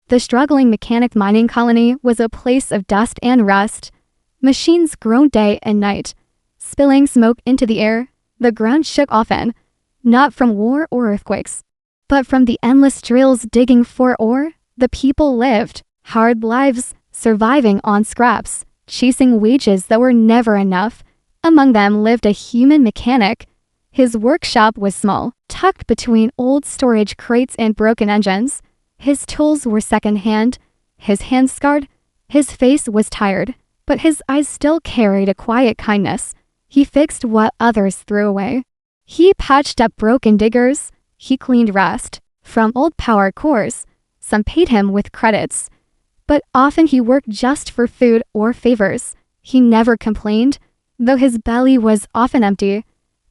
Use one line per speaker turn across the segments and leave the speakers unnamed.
The struggling mechanic mining colony was a place of dust and rust. Machines groaned day and night, spilling smoke into the air. The ground shook often, not from war or earthquakes, but from the endless drills digging for ore. The people lived hard lives, surviving on scraps, chasing wages that were never enough. Among them lived a human mechanic. His workshop was small, tucked between old storage crates and broken engines. His tools were second-hand, his hands scarred, his face was tired, but his eyes still carried a quiet kindness. He fixed what others threw away. He patched up broken diggers, he cleaned rust from old power cores. Some paid him with credits, but often he worked just for food or favors. He never complained, though his belly was often empty.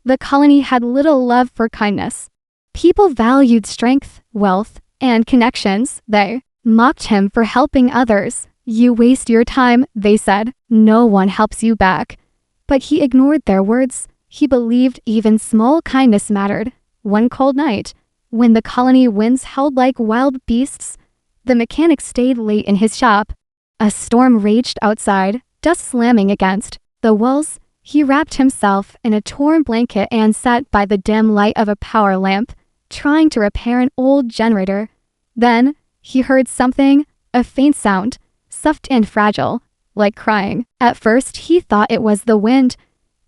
The colony had little love for kindness. People valued strength, wealth, and connections. They mocked him for helping others. "You waste your time," they said. "No one helps you back." But he ignored their words. He believed even small kindness mattered. One cold night, when the colony winds howled like wild beasts, the mechanic stayed late in his shop. A storm raged outside, dust slamming against the walls. He wrapped himself in a torn blanket and sat by the dim light of a power lamp, trying to repair an old generator. Then, he heard something, a faint sound, soft and fragile, like crying. At first, he thought it was the wind,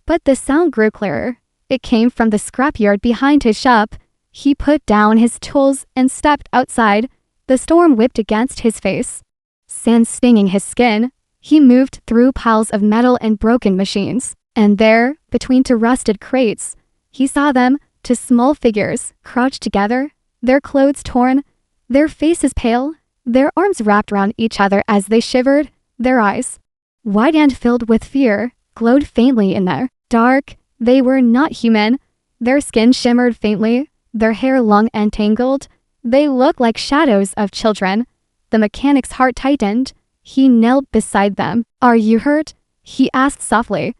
but the sound grew clearer. It came from the scrapyard behind his shop. He put down his tools and stepped outside. The storm whipped against his face, sand stinging his skin. He moved through piles of metal and broken machines, and there, between two rusted crates, he saw them, two small figures, crouched together, their clothes torn, their faces pale, their arms wrapped around each other as they shivered. Their eyes, wide and filled with fear, glowed faintly in the dark. They were not human. Their skin shimmered faintly, their hair long and tangled. They looked like shadows of children. The mechanic's heart tightened. He knelt beside them. "Are you hurt?" he asked softly.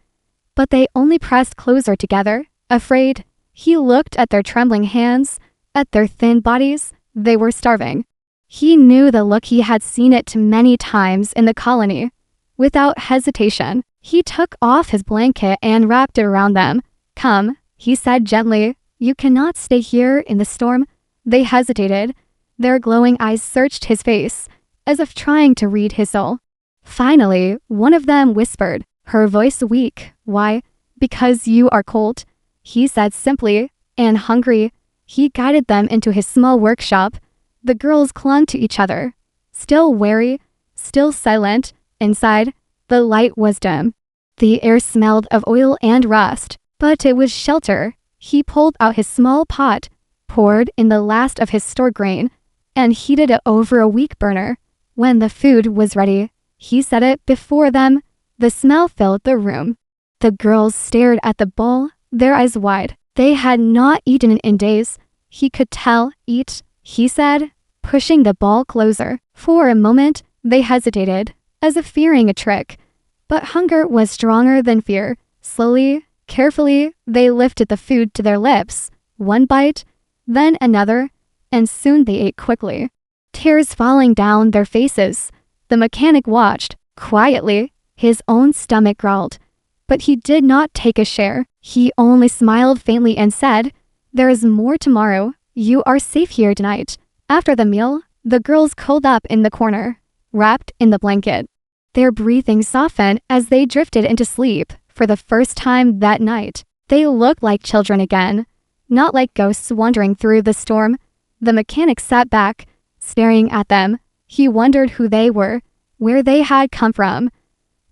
But they only pressed closer together, afraid. He looked at their trembling hands, at their thin bodies. They were starving. He knew the look. He had seen it many times in the colony. Without hesitation, he took off his blanket and wrapped it around them. "Come," he said gently. "You cannot stay here in the storm." They hesitated. Their glowing eyes searched his face, as if trying to read his soul. Finally, one of them whispered, her voice weak. "Why?" "Because you are cold," he said simply, "and hungry." He guided them into his small workshop. The girls clung to each other, still wary, still silent. Inside, the light was dim. The air smelled of oil and rust, but it was shelter. He pulled out his small pot, poured in the last of his stored grain, and heated it over a weak burner. When the food was ready, he set it before them. The smell filled the room. The girls stared at the bowl, their eyes wide. They had not eaten in days. He could tell. "Eat," he said, pushing the bowl closer. For a moment, they hesitated, as if fearing a trick. But hunger was stronger than fear. Slowly, carefully, they lifted the food to their lips. One bite, then another, and soon they ate quickly, tears falling down their faces. The mechanic watched, quietly. His own stomach growled, but he did not take a share. He only smiled faintly and said, "There is more tomorrow. You are safe here tonight." After the meal, the girls curled up in the corner, wrapped in the blanket. Their breathing softened as they drifted into sleep. For the first time that night, they looked like children again, not like ghosts wandering through the storm. The mechanic sat back, staring at them. He wondered who they were, where they had come from.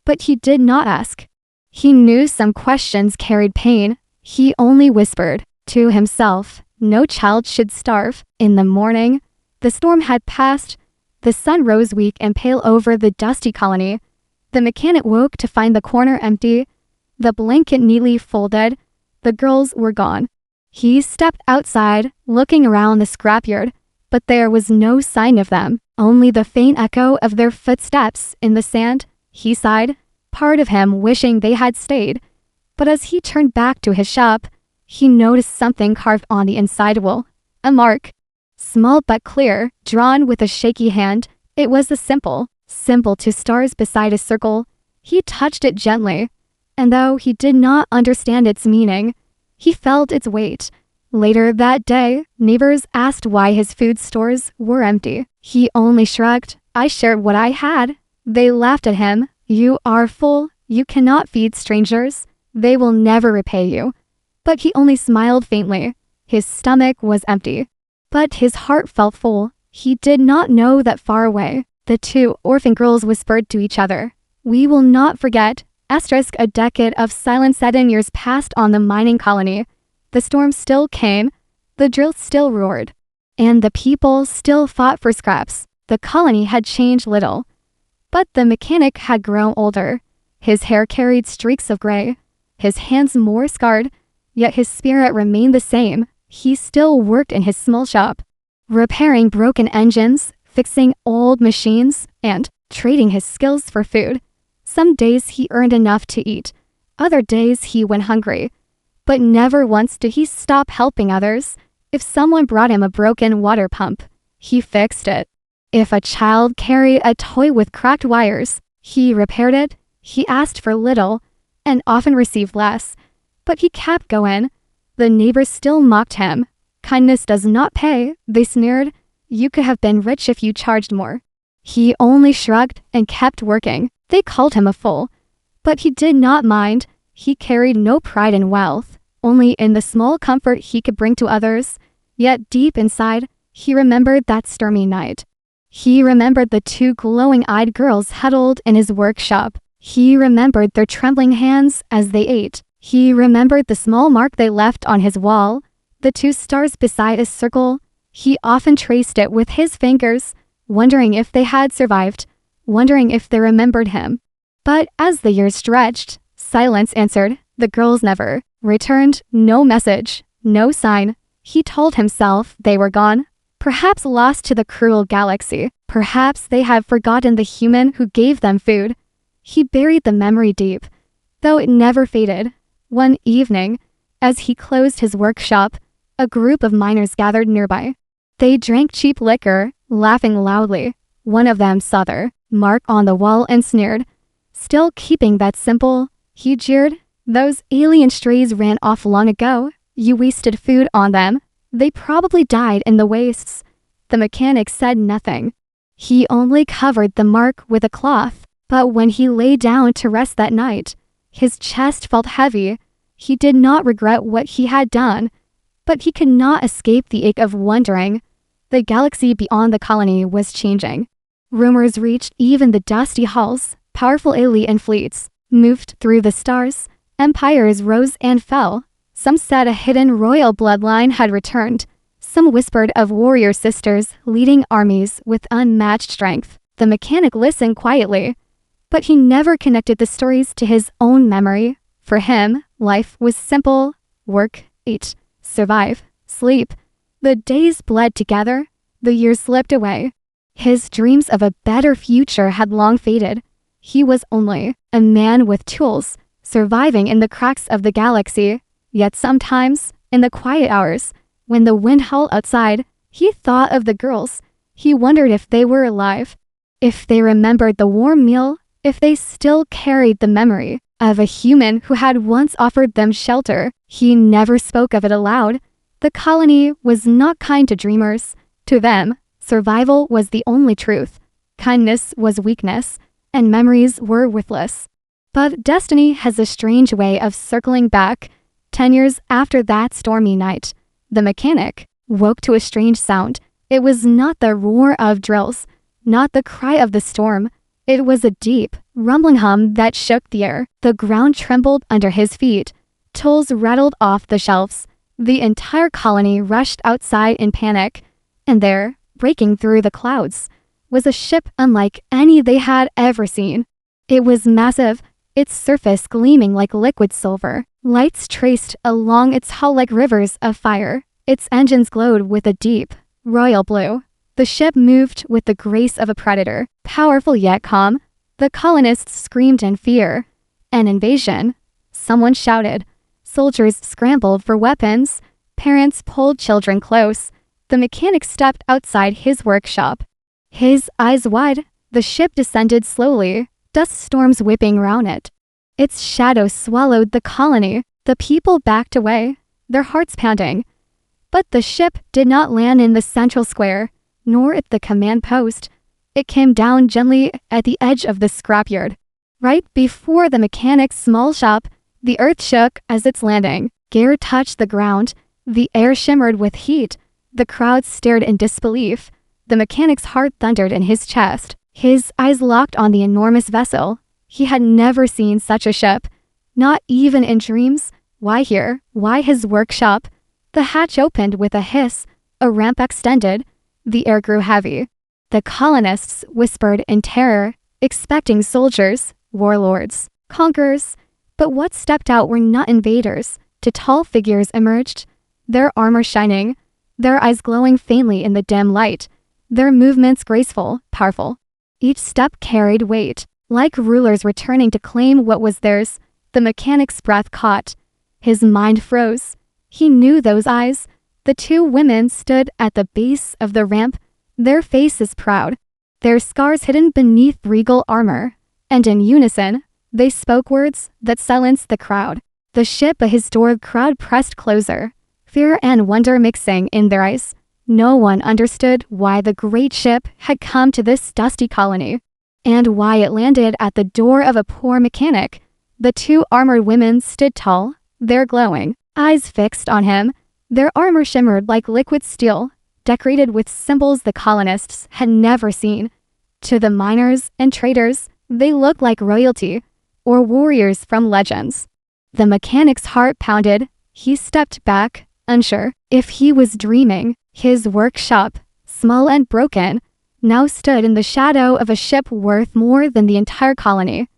But he did not ask. He knew some questions carried pain. He only whispered to himself, "No child should starve." In the morning, the storm had passed. The sun rose weak and pale over the dusty colony. The mechanic woke to find the corner empty, the blanket neatly folded. The girls were gone. He stepped outside, looking around the scrapyard, but there was no sign of them, only the faint echo of their footsteps in the sand. He sighed, part of him wishing they had stayed. But as he turned back to his shop, he noticed something carved on the inside wall. A mark, small but clear, drawn with a shaky hand. It was a simple two stars beside a circle. He touched it gently, and though he did not understand its meaning, he felt its weight. Later that day, neighbors asked why his food stores were empty. He only shrugged. I shared what I had. They laughed at him. You are full. You cannot feed strangers. They will never repay you. But he only smiled faintly. His stomach was empty, but his heart felt full. He did not know that far away, the two orphan girls whispered to each other, "We will not forget." A decade of silent 7 years passed on the mining colony. The storm still came, the drill still roared, and the people still fought for scraps. The colony had changed little, but the mechanic had grown older. His hair carried streaks of gray, his hands more scarred, yet his spirit remained the same. He still worked in his small shop, repairing broken engines, fixing old machines, and trading his skills for food. Some days he earned enough to eat, other days he went hungry, but never once did he stop helping others. If someone brought him a broken water pump, he fixed it. If a child carried a toy with cracked wires, he repaired it. He asked for little and often received less, but he kept going. The neighbors still mocked him. Kindness does not pay, they sneered. You could have been rich if you charged more. He only shrugged and kept working. They called him a fool, but he did not mind. He carried no pride in wealth, only in the small comfort he could bring to others. Yet deep inside, he remembered that stormy night. He remembered the two glowing-eyed girls huddled in his workshop. He remembered their trembling hands as they ate. He remembered the small mark they left on his wall, the two stars beside a circle. He often traced it with his fingers, wondering if they had survived, wondering if they remembered him. But as the years stretched, silence answered. The girls never returned. No message, no sign. He told himself they were gone, perhaps lost to the cruel galaxy. Perhaps they had forgotten the human who gave them food. He buried the memory deep, though it never faded. One evening, as he closed his workshop, a group of miners gathered nearby. They drank cheap liquor, laughing loudly. One of them saw their mark on the wall and sneered. Still keeping that simple, he jeered. Those alien strays ran off long ago. You wasted food on them. They probably died in the wastes. The mechanic said nothing. He only covered the mark with a cloth. But when he lay down to rest that night, his chest felt heavy. He did not regret what he had done, but he could not escape the ache of wondering. The galaxy beyond the colony was changing. Rumors reached even the dusty halls. Powerful alien fleets moved through the stars. Empires rose and fell. Some said a hidden royal bloodline had returned. Some whispered of warrior sisters leading armies with unmatched strength. The mechanic listened quietly, but he never connected the stories to his own memory. For him, life was simple: work, eat, survive, sleep. The days bled together, the years slipped away. His dreams of a better future had long faded. He was only a man with tools, surviving in the cracks of the galaxy. Yet sometimes, in the quiet hours, when the wind howled outside, he thought of the girls. He wondered if they were alive, if they remembered the warm meal, if they still carried the memory of a human who had once offered them shelter. He never spoke of it aloud. The colony was not kind to dreamers. To them, survival was the only truth. Kindness was weakness, and memories were worthless. But destiny has a strange way of circling back. 10 years after that stormy night, the mechanic woke to a strange sound. It was not the roar of drills, not the cry of the storm. It was a deep, rumbling hum that shook the air. The ground trembled under his feet. Tools rattled off the shelves. The entire colony rushed outside in panic. And there, breaking through the clouds, was a ship unlike any they had ever seen. It was massive, its surface gleaming like liquid silver. Lights traced along its hull like rivers of fire. Its engines glowed with a deep, royal blue. The ship moved with the grace of a predator, powerful yet calm. The colonists screamed in fear. An invasion. Someone shouted. Soldiers scrambled for weapons. Parents pulled children close. The mechanic stepped outside his workshop. His eyes wide, the ship descended slowly, dust storms whipping round it. Its shadow swallowed the colony. The people backed away, their hearts pounding. But the ship did not land in the central square, nor at the command post. It came down gently at the edge of the scrapyard. Right before the mechanic's small shop, the earth shook as its landing. Gear touched the ground. The air shimmered with heat. The crowd stared in disbelief. The mechanic's heart thundered in his chest. His eyes locked on the enormous vessel. He had never seen such a ship. Not even in dreams. Why here? Why his workshop? The hatch opened with a hiss. A ramp extended. The air grew heavy. The colonists whispered in terror, expecting soldiers, warlords, conquerors. But what stepped out were not invaders. Two tall figures emerged, their armor shining, their eyes glowing faintly in the dim light, their movements graceful, powerful. Each step carried weight, like rulers returning to claim what was theirs. The mechanic's breath caught. His mind froze. He knew those eyes. The two women stood at the base of the ramp, their faces proud, their scars hidden beneath regal armor. And in unison, they spoke words that silenced the crowd. The ship, a historic crowd pressed closer, fear and wonder mixing in their eyes. No one understood why the great ship had come to this dusty colony, and why it landed at the door of a poor mechanic. The two armored women stood tall, their glowing eyes fixed on him. Their armor shimmered like liquid steel, decorated with symbols the colonists had never seen. To the miners and traders, they looked like royalty, or warriors from legends. The mechanic's heart pounded. He stepped back, unsure if he was dreaming. His workshop, small and broken, now stood in the shadow of a ship worth more than the entire colony.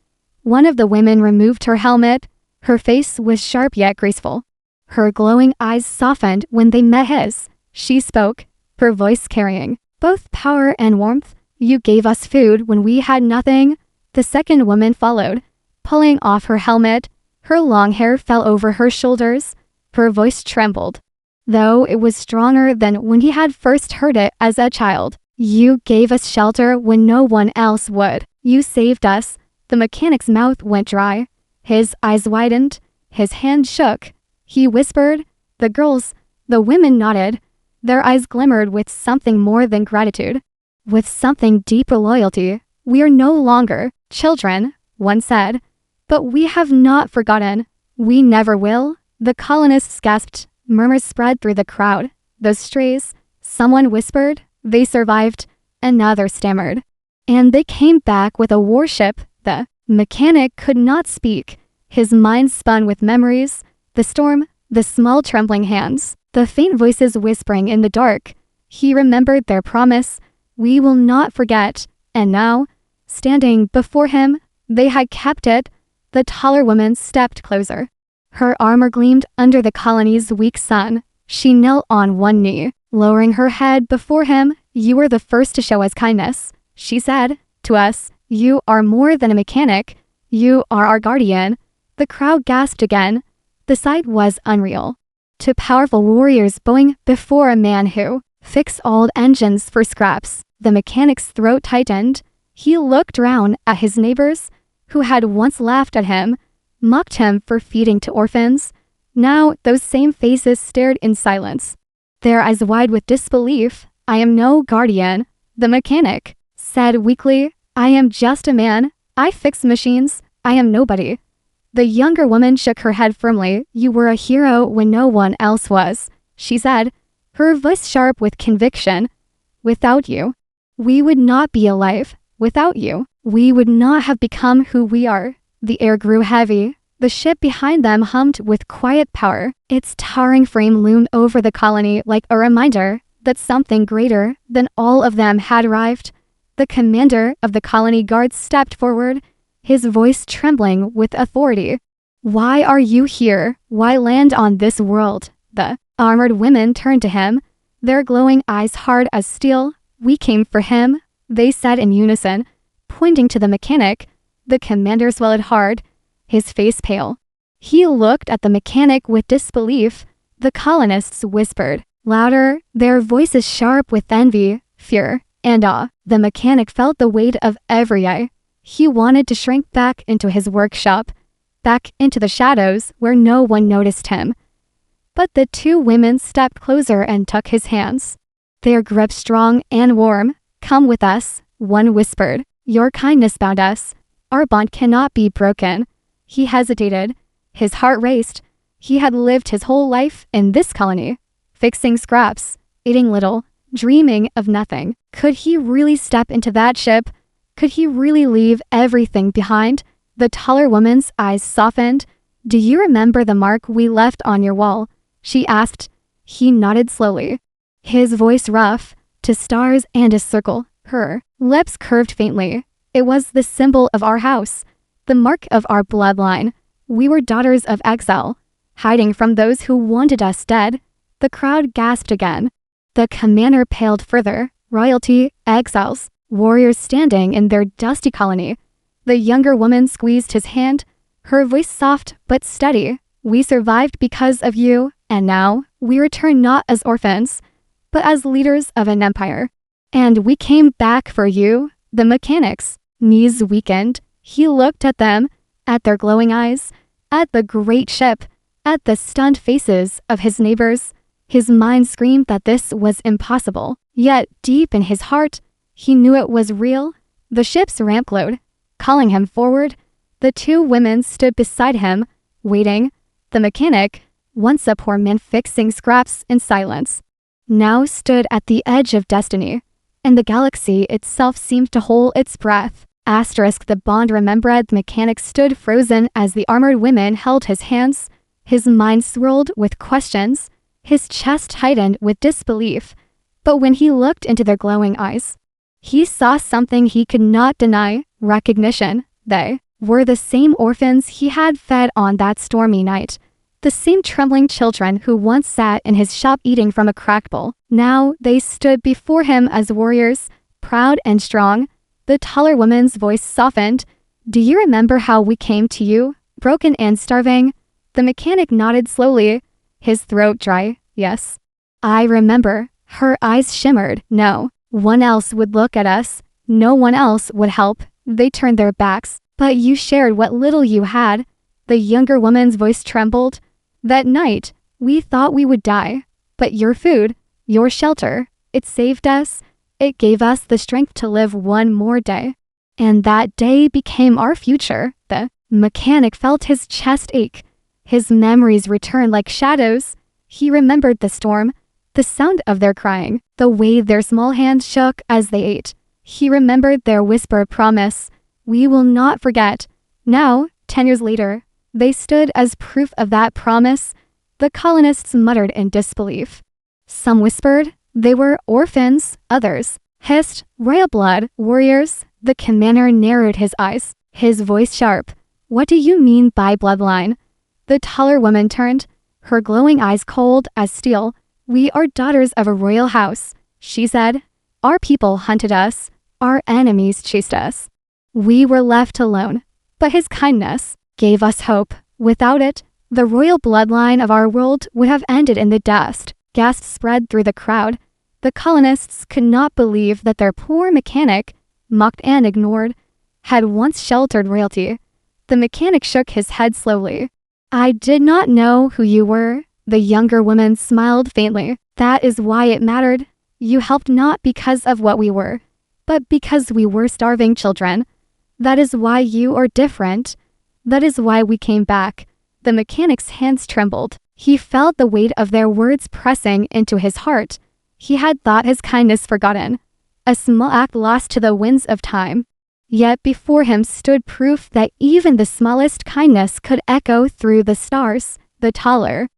One of the women removed her helmet. Her face was sharp yet graceful. Her glowing eyes softened when they met his. She spoke, her voice carrying both power and warmth. "You gave us food when we had nothing." The second woman followed, pulling off her helmet. Her long hair fell over her shoulders. Her voice trembled, though it was stronger than when he had first heard it as a child. "You gave us shelter when no one else would. You saved us." The mechanic's mouth went dry. His eyes widened. His hand shook. He whispered. The girls, the women nodded. Their eyes glimmered with something more than gratitude, with something deeper loyalty. "We are no longer children," one said, "but we have not forgotten. We never will." The colonists gasped. Murmurs spread through the crowd. "Those strays," someone whispered. "They survived." Another stammered. "And they came back with a warship." The mechanic could not speak. His mind spun with memories. The storm, the small trembling hands, the faint voices whispering in the dark. He remembered their promise. "We will not forget." And now, standing before him, they had kept it. The taller woman stepped closer. Her armor gleamed under the colony's weak sun. She knelt on one knee, lowering her head before him. "You were the first to show us kindness," she said. "To us, you are more than a mechanic. You are our guardian." The crowd gasped again. The sight was unreal. Two powerful warriors bowing before a man who fixed old engines for scraps. The mechanic's throat tightened. He looked round at his neighbors, who had once laughed at him, mocked him for feeding to orphans. Now those same faces stared in silence, their eyes wide with disbelief. "I am no guardian," the mechanic said weakly. "I am just a man. I fix machines. I am nobody." The younger woman shook her head firmly. "You were a hero when no one else was," she said, her voice sharp with conviction. "Without you, we would not be alive. Without you, we would not have become who we are." The air grew heavy. The ship behind them hummed with quiet power. Its towering frame loomed over the colony like a reminder that something greater than all of them had arrived. The commander of the colony guards stepped forward, his voice trembling with authority. "Why are you here? Why land on this world?" The armored women turned to him, their glowing eyes hard as steel. "We came for him," they said in unison, pointing to the mechanic. The commander swallowed hard, his face pale. He looked at the mechanic with disbelief. The colonists whispered louder, their voices sharp with envy, fear. And the mechanic felt the weight of every eye. He wanted to shrink back into his workshop, back into the shadows where no one noticed him. But the two women stepped closer and took his hands. Their grip strong and warm. "Come with us," one whispered. "Your kindness bound us. Our bond cannot be broken." He hesitated. His heart raced. He had lived his whole life in this colony, fixing scraps, eating little, dreaming of nothing. Could he really step into that ship? Could he really leave everything behind? The taller woman's eyes softened. "Do you remember the mark we left on your wall?" she asked. He nodded slowly, his voice rough. "To stars and a circle." Her lips curved faintly. "It was the symbol of our house, the mark of our bloodline. We were daughters of exile, hiding from those who wanted us dead." The crowd gasped again. The commander paled further. Royalty, exiles, warriors standing in their dusty colony. The younger woman squeezed his hand, her voice soft but steady. "We survived because of you, and now we return not as orphans, but as leaders of an empire. And we came back for you." The mechanic's knees weakened. He looked at them, at their glowing eyes, at the great ship, at the stunned faces of his neighbors. His mind screamed that this was impossible. Yet, deep in his heart, he knew it was real. The ship's ramp glowed, calling him forward. The two women stood beside him, waiting. The mechanic, once a poor man fixing scraps in silence, now stood at the edge of destiny, and the galaxy itself seemed to hold its breath. The bond remembered. The mechanic stood frozen as the armored women held his hands. His mind swirled with questions, his chest tightened with disbelief. But when he looked into their glowing eyes, he saw something he could not deny: recognition. They were the same orphans he had fed on that stormy night, the same trembling children who once sat in his shop eating from a cracked bowl. Now they stood before him as warriors, proud and strong. The taller woman's voice softened. "Do you remember how we came to you, broken and starving?" The mechanic nodded slowly, his throat dry. "Yes, I remember." Her eyes shimmered. "No one else would look at us. No one else would help. They turned their backs. But you shared what little you had." The younger woman's voice trembled. "That night, we thought we would die. But your food, your shelter, it saved us. It gave us the strength to live one more day. And that day became our future." The mechanic felt his chest ache. His memories returned like shadows. He remembered the storm, the sound of their crying, the way their small hands shook as they ate. He remembered their whispered promise: "We will not forget." Now, 10 years later, they stood as proof of that promise. The colonists muttered in disbelief. Some whispered they were orphans, others hissed royal blood warriors. The commander narrowed his eyes, his voice sharp. "What do you mean by bloodline?" The taller woman turned, her glowing eyes cold as steel. "We are daughters of a royal house," she said. "Our people hunted us. Our enemies chased us. We were left alone. But his kindness gave us hope. Without it, the royal bloodline of our world would have ended in the dust." Gasps spread through the crowd. The colonists could not believe that their poor mechanic, mocked and ignored, had once sheltered royalty. The mechanic shook his head slowly. "I did not know who you were." The younger woman smiled faintly. "That is why it mattered. You helped not because of what we were, but because we were starving children. That is why you are different. That is why we came back." The mechanic's hands trembled. He felt the weight of their words pressing into his heart. He had thought his kindness forgotten, a small act lost to the winds of time. Yet before him stood proof that even the smallest kindness could echo through the stars. The taller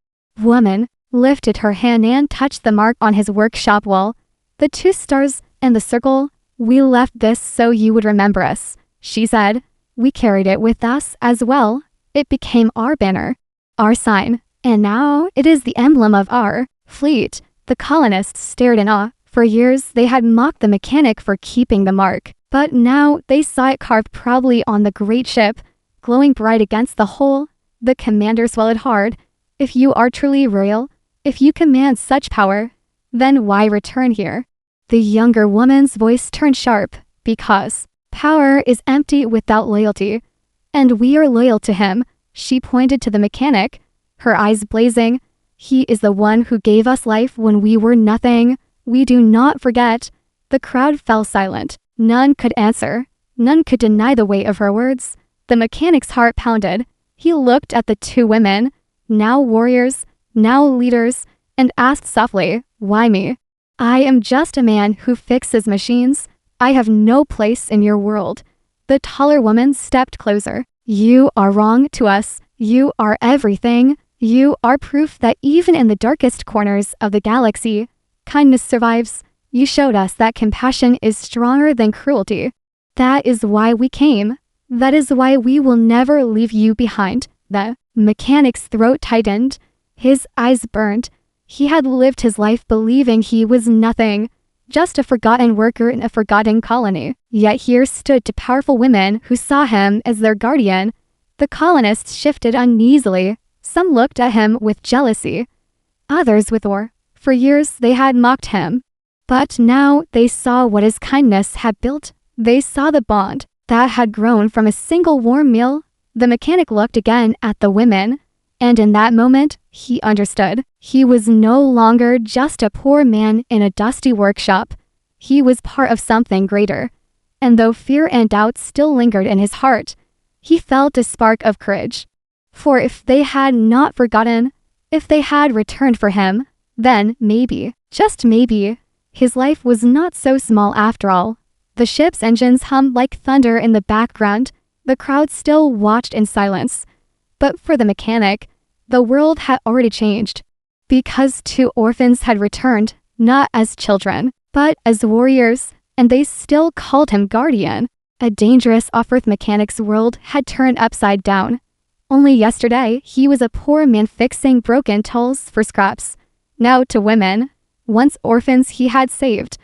woman lifted her hand and touched the mark on his workshop wall. "The 2 stars and the circle. We left this so you would remember us," she said. "We carried it with us as well. It became our banner, our sign, and now it is the emblem of our fleet." The colonists stared in awe. For years they had mocked the mechanic for keeping the mark, but now they saw it carved proudly on the great ship, glowing bright against the hull. The commander swallowed hard. "If you are truly royal, if you command such power, then why return here? The younger woman's voice turned sharp. Because power is empty without loyalty. And we are loyal to him. She pointed to the mechanic, her eyes blazing. He is the one who gave us life when we were nothing. We do not forget. The crowd fell silent. None could answer. None could deny the weight of her words. The mechanic's heart pounded. He looked at the two women, now warriors, now leaders, and asked softly, "Why me? I am just a man who fixes machines. I have no place in your world." The taller woman stepped closer. "You are wrong to us. You are everything. You are proof that even in the darkest corners of the galaxy, kindness survives. You showed us that compassion is stronger than cruelty. That is why we came. That is why we will never leave you behind." The mechanic's throat tightened. His eyes burned. He had lived his life believing he was nothing, just a forgotten worker in a forgotten colony. Yet here stood two powerful women who saw him as their guardian. The colonists shifted uneasily. Some looked at him with jealousy, others with awe. For years they had mocked him. But now they saw what his kindness had built. They saw the bond that had grown from a single warm meal. The mechanic looked again at the women, and in that moment, he understood. He was no longer just a poor man in a dusty workshop. He was part of something greater. And though fear and doubt still lingered in his heart, he felt a spark of courage. For if they had not forgotten, if they had returned for him, then maybe, just maybe, his life was not so small after all. The ship's engines hummed like thunder in the background. The crowd still watched in silence. But for the mechanic, the world had already changed. Because two orphans had returned, not as children, but as warriors, and they still called him guardian. A dangerous off-Earth mechanic's world had turned upside down. Only yesterday, he was a poor man fixing broken tools for scraps. Now two women, once orphans he had saved,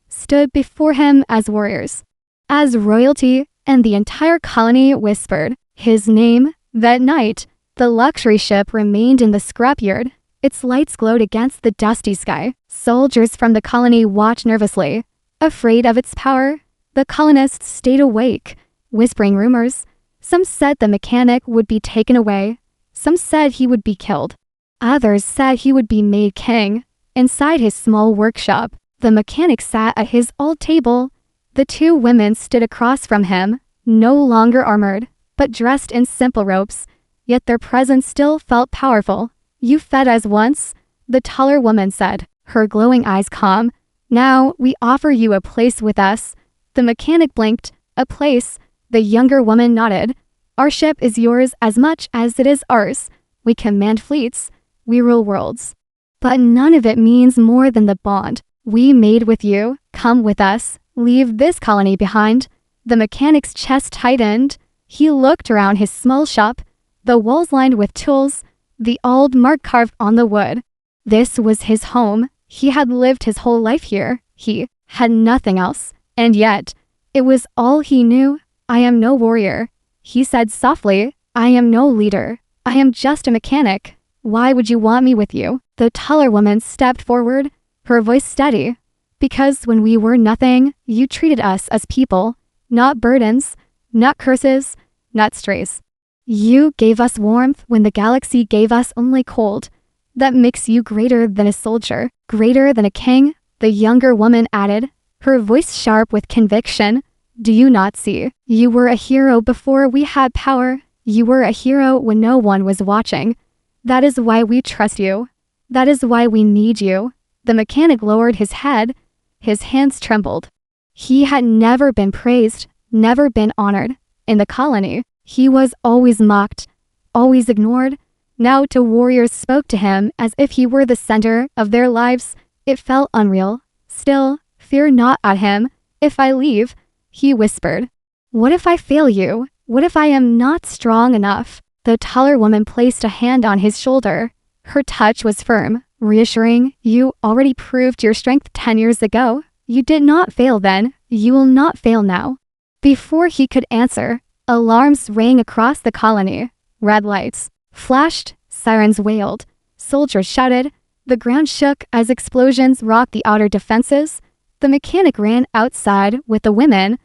stood before him as warriors, as royalty, and the entire colony whispered his name. That night, the luxury ship remained in the scrapyard. Its lights glowed against the dusty sky. Soldiers from the colony watched nervously, afraid of its power. The colonists stayed awake, whispering rumors. Some said the mechanic would be taken away. Some said he would be killed. Others said he would be made king. Inside his small workshop, the mechanic sat at his old table. The two women stood across from him, no longer armored, but dressed in simple robes. Yet their presence still felt powerful. "You fed us once," the taller woman said, her glowing eyes calm. "Now we offer you a place with us." The mechanic blinked. "A place?" The younger woman nodded. "Our ship is yours as much as it is ours. We command fleets. We rule worlds. But none of it means more than the bond we made with you. Come with us. Leave this colony behind." The mechanic's chest tightened. He looked around his small shop, the walls lined with tools, the old mark carved on the wood. This was his home. He had lived his whole life here. He had nothing else. And yet, it was all he knew. "I am no warrior," he said softly. "I am no leader. I am just a mechanic. Why would you want me with you?" The taller woman stepped forward, her voice steady. "Because when we were nothing, you treated us as people, not burdens, not curses, not strays. You gave us warmth when the galaxy gave us only cold. That makes you greater than a soldier, greater than a king," the younger woman added, her voice sharp with conviction. "Do you not see? You were a hero before we had power. You were a hero when no one was watching. That is why we trust you. That is why we need you." The mechanic lowered his head. His hands trembled. He had never been praised, never been honored. In the colony, he was always mocked, always ignored. Now two warriors spoke to him as if he were the center of their lives. It felt unreal. "Still, fear not at him. If I leave," he whispered. "What if I fail you? What if I am not strong enough?" The taller woman placed a hand on his shoulder. Her touch was firm, reassuring. "You already proved your strength 10 years ago. You did not fail then. You will not fail now." Before he could answer, alarms rang across the colony. Red lights flashed, sirens wailed, soldiers shouted. The ground shook as explosions rocked the outer defenses. The mechanic ran outside with the women.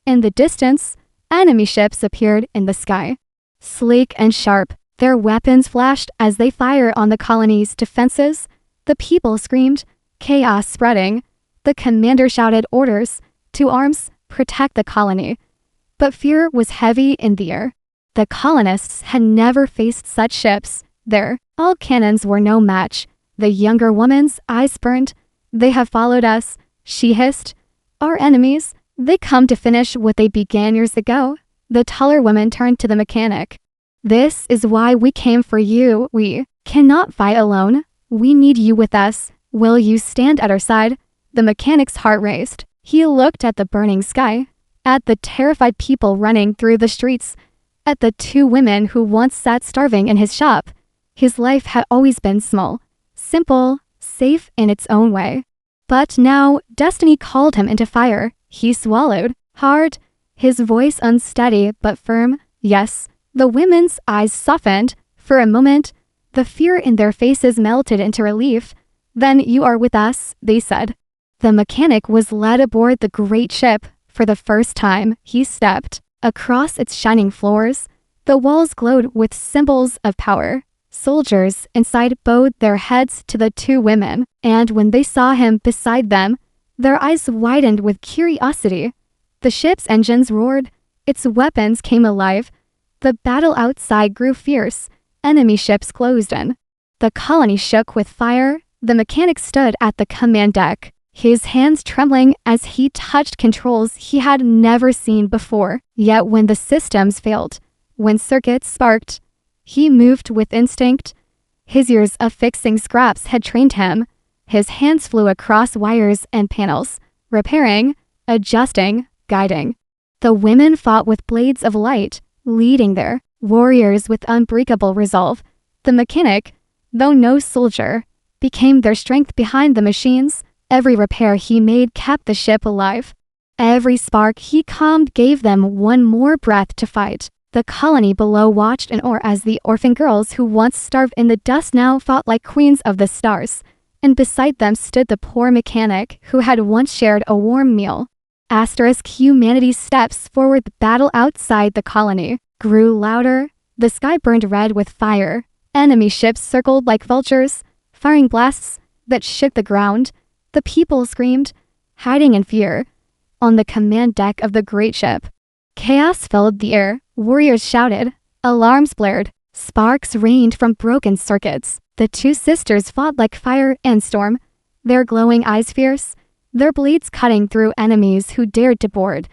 In the distance, enemy ships appeared in the sky. Sleek and sharp, their weapons flashed as they fired on the colony's defenses. The people screamed, chaos spreading. The commander shouted orders, to arms, protect the colony. But fear was heavy in the air. The colonists had never faced such ships. Their all cannons were no match. The younger woman's eyes burned. They have followed us, she hissed. Our enemies, they come to finish what they began years ago. The taller woman turned to the mechanic. This is why we came for you. We cannot fight alone. We need you with us. Will you stand at our side? The mechanic's heart raced. He looked at the burning sky, at the terrified people running through the streets, at the two women who once sat starving in his shop. His life had always been small, simple, safe in its own way. But now destiny called him into fire. He swallowed hard, his voice unsteady but firm. Yes, the women's eyes softened. For a moment, the fear in their faces melted into relief. Then you are with us, they said. The mechanic was led aboard the great ship. For the first time, he stepped across its shining floors. The walls glowed with symbols of power. Soldiers inside bowed their heads to the two women, and when they saw him beside them, their eyes widened with curiosity. The ship's engines roared. Its weapons came alive. The battle outside grew fierce. Enemy ships closed in. The colony shook with fire. The mechanic stood at the command deck, his hands trembling as he touched controls he had never seen before. Yet when the systems failed, when circuits sparked, he moved with instinct. His years of fixing scraps had trained him. His hands flew across wires and panels, repairing, adjusting, guiding. The women fought with blades of light, leading their warriors with unbreakable resolve. The mechanic, though no soldier, became their strength behind the machines. Every repair he made kept the ship alive. Every spark he calmed gave them one more breath to fight. The colony below watched in awe as the orphan girls who once starved in the dust now fought like queens of the stars. And beside them stood the poor mechanic who had once shared a warm meal. Humanity's steps forward. The battle outside the colony grew louder. The sky burned red with fire. Enemy ships circled like vultures, firing blasts that shook the ground. The people screamed, hiding in fear. On the command deck of the great ship, chaos filled the air. Warriors shouted, alarms blared, sparks rained from broken circuits. The two sisters fought like fire and storm, their glowing eyes fierce, their blades cutting through enemies who dared to board.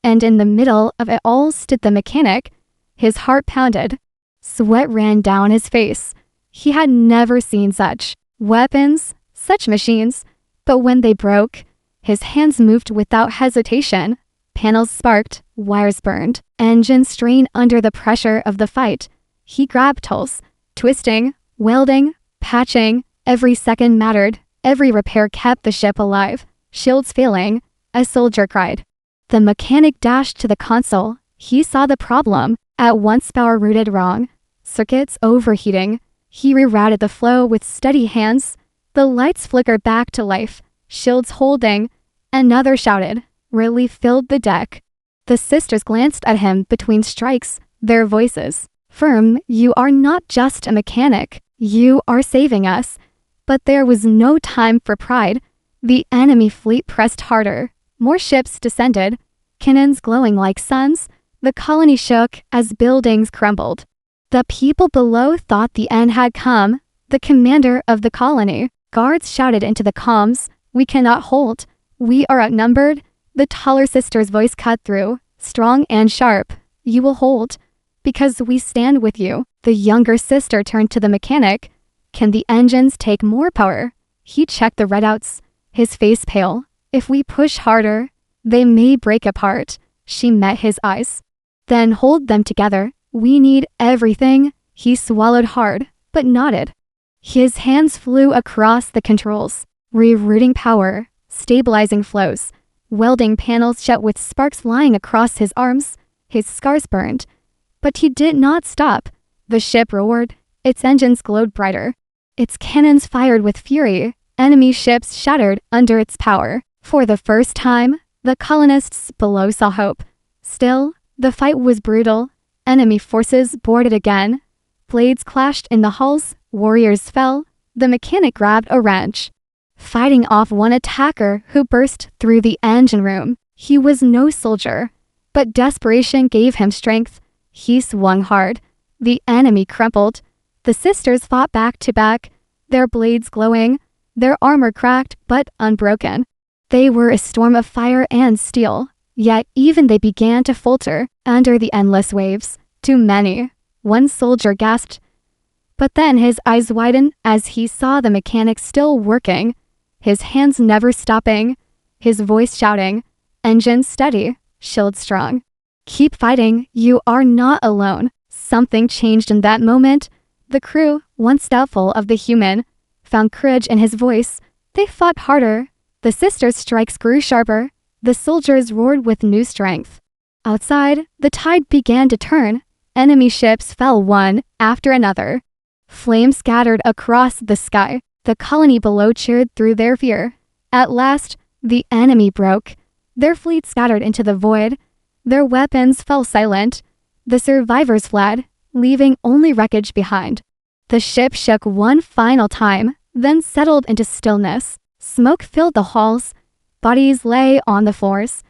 And in the middle of it all stood the mechanic. His heart pounded. Sweat ran down his face. He had never seen such weapons, such machines. But when they broke, his hands moved without hesitation. Panels sparked, wires burned, engines strained under the pressure of the fight. He grabbed tools, twisting, welding, patching. Every second mattered. Every repair kept the ship alive. Shields failing, a soldier cried. The mechanic dashed to the console. He saw the problem. At once power routed wrong. Circuits overheating. He rerouted the flow with steady hands. The lights flickered back to life. Shields holding. Another shouted. Relief filled the deck. The sisters glanced at him between strikes, their voices firm. You are not just a mechanic. You are saving us. But there was no time for pride. The enemy fleet pressed harder. More ships descended, cannons glowing like suns. The colony shook as buildings crumbled. The people below thought the end had come. The commander of the colony, guards shouted into the comms, we cannot hold. We are outnumbered. The taller sister's voice cut through, strong and sharp. You will hold, because we stand with you. The younger sister turned to the mechanic. Can the engines take more power? He checked the readouts, his face pale. If we push harder, they may break apart. She met his eyes. Then hold them together. We need everything. He swallowed hard, but nodded. His hands flew across the controls, rerouting power, stabilizing flows, welding panels shut with sparks flying across his arms. His scars burned, but he did not stop. The ship roared. Its engines glowed brighter. Its cannons fired with fury. Enemy ships shattered under its power. For the first time, the colonists below saw hope. Still, the fight was brutal. Enemy forces boarded again. Blades clashed in the hulls, warriors fell. The mechanic grabbed a wrench, fighting off one attacker who burst through the engine room. He was no soldier, but desperation gave him strength. He swung hard. The enemy crumpled. The sisters fought back to back, their blades glowing, their armor cracked but unbroken. They were a storm of fire and steel, yet even they began to falter under the endless waves. Too many. One soldier gasped, but then his eyes widened as he saw the mechanic still working, his hands never stopping, his voice shouting, "Engine steady, shield strong. Keep fighting, you are not alone." Something changed in that moment. The crew, once doubtful of the human, found courage in his voice. They fought harder. The sisters' strikes grew sharper. The soldiers roared with new strength. Outside, the tide began to turn. Enemy ships fell one after another. Flames scattered across the sky. The colony below cheered through their fear. At last, the enemy broke. Their fleet scattered into the void. Their weapons fell silent. The survivors fled, leaving only wreckage behind. The ship shook one final time, then settled into stillness. Smoke filled the halls. Bodies lay on the floors.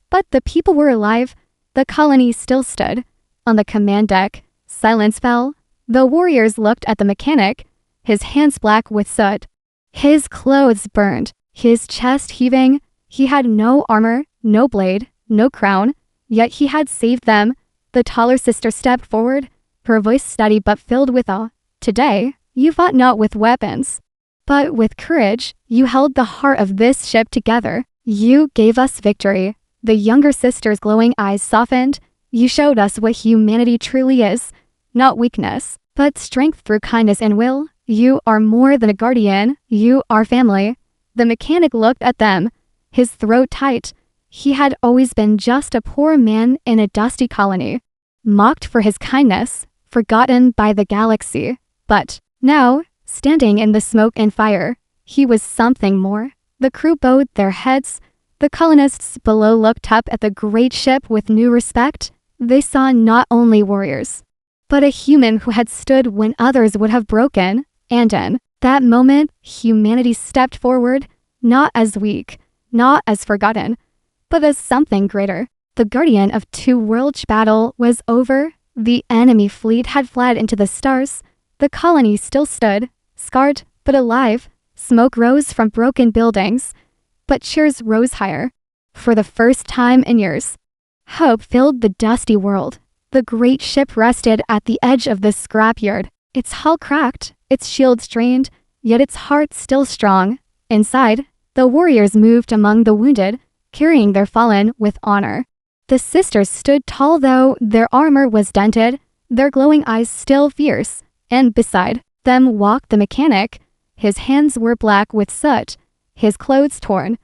But the people were alive. The colony still stood. On the command deck, silence fell. The warriors looked at the mechanic, his hands black with soot. His clothes burned, his chest heaving. He had no armor, no blade, no crown, yet he had saved them. The taller sister stepped forward, her voice steady but filled with awe. "Today, you fought not with weapons, but with courage. You held the heart of this ship together. You gave us victory." The younger sister's glowing eyes softened. "You showed us what humanity truly is. Not weakness, but strength through kindness and will. You are more than a guardian. You are family." The mechanic looked at them, his throat tight. He had always been just a poor man in a dusty colony, mocked for his kindness, forgotten by the galaxy. But now, standing in the smoke and fire, he was something more. The crew bowed their heads. The colonists below looked up at the great ship with new respect. They saw not only warriors, but a human who had stood when others would have broken. And in that moment, humanity stepped forward, not as weak, not as forgotten, but as something greater. The guardian of two-worlds battle was over. The enemy fleet had fled into the stars. The colony still stood, scarred but alive. Smoke rose from broken buildings, but cheers rose higher. For the first time in years, hope filled the dusty world. The great ship rested at the edge of the scrapyard, its hull cracked, its shield strained, yet its heart still strong. Inside, the warriors moved among the wounded, carrying their fallen with honor. The sisters stood tall though their armor was dented, their glowing eyes still fierce, and beside them walked the mechanic. His hands were black with soot, his clothes torn,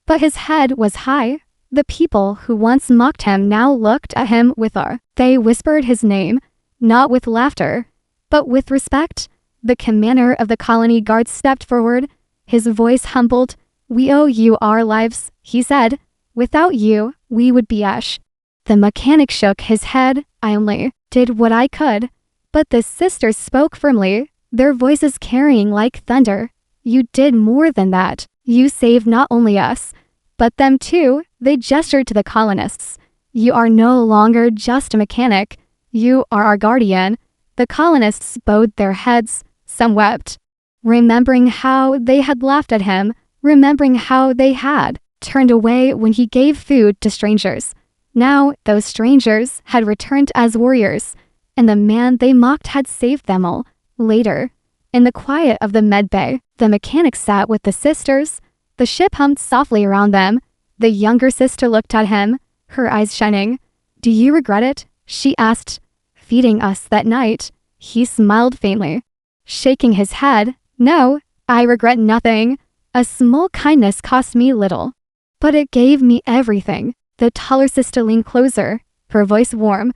but his head was high. The people who once mocked him now looked at him with awe. They whispered his name, not with laughter, but with respect. The commander of the colony guard stepped forward, his voice humbled. "We owe you our lives," he said. "Without you, we would be ash." The mechanic shook his head. "I only did what I could." But the sisters spoke firmly, their voices carrying like thunder. "You did more than that. You saved not only us, but them too." They gestured to the colonists. "You are no longer just a mechanic. You are our guardian." The colonists bowed their heads. Some wept, remembering how they had laughed at him, remembering how they had turned away when he gave food to strangers. Now, those strangers had returned as warriors, and the man they mocked had saved them all. Later, in the quiet of the med bay, the mechanic sat with the sisters. The ship hummed softly around them. The younger sister looked at him, her eyes shining. "Do you regret it?" she asked. "Feeding us that night?" He smiled faintly, shaking his head. "No, I regret nothing. A small kindness cost me little, but it gave me everything." The taller sister leaned closer, her voice warm.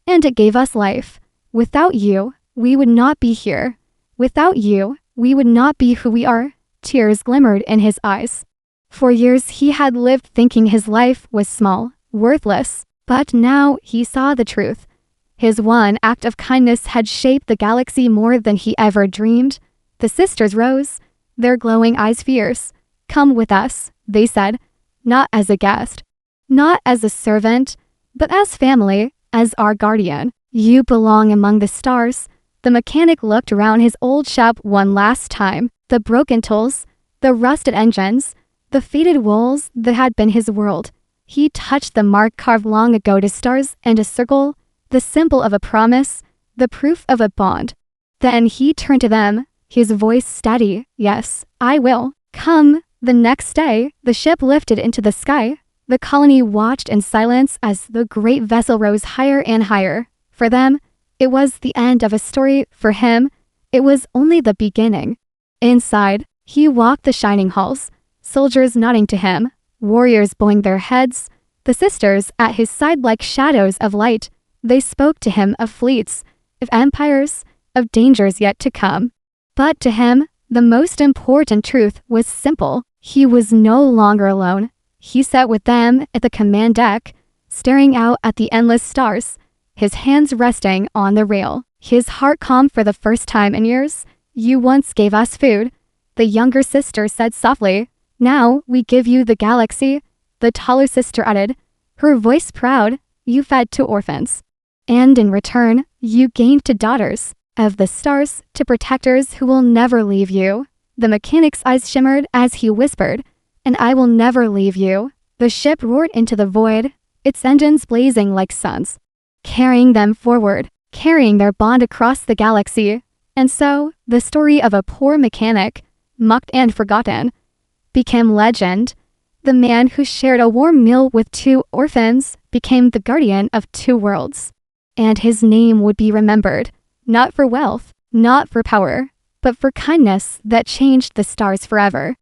"And it gave us life. Without you, we would not be here. Without you, we would not be who we are." Tears glimmered in his eyes. For years he had lived thinking his life was small, worthless, but now he saw the truth. His one act of kindness had shaped the galaxy more than he ever dreamed. The sisters rose, their glowing eyes fierce. "Come with us," they said, "not as a guest, not as a servant, but as family, as our guardian. You belong among the stars." The mechanic looked around his old shop one last time. The broken tools, the rusted engines, the faded walls that had been his world. He touched the mark carved long ago to stars and a circle, the symbol of a promise, the proof of a bond. Then he turned to them, his voice steady. "Yes, I will. Come." The next day, the ship lifted into the sky. The colony watched in silence as the great vessel rose higher and higher. For them, it was the end of a story. For him, it was only the beginning. Inside, he walked the shining halls, soldiers nodding to him, warriors bowing their heads, the sisters at his side like shadows of light. They spoke to him of fleets, of empires, of dangers yet to come. But to him, the most important truth was simple. He was no longer alone. He sat with them at the command deck, staring out at the endless stars, his hands resting on the rail, his heart calm for the first time in years. "You once gave us food," the younger sister said softly. "Now we give you the galaxy," the taller sister added, her voice proud. "You fed to orphans. And in return, you gained to daughters of the stars, to protectors who will never leave you." The mechanic's eyes shimmered as he whispered, "And I will never leave you." The ship roared into the void, its engines blazing like suns, carrying them forward, carrying their bond across the galaxy. And so, the story of a poor mechanic, mocked and forgotten, became legend. The man who shared a warm meal with two orphans became the guardian of two worlds. And his name would be remembered, not for wealth, not for power, but for kindness that changed the stars forever.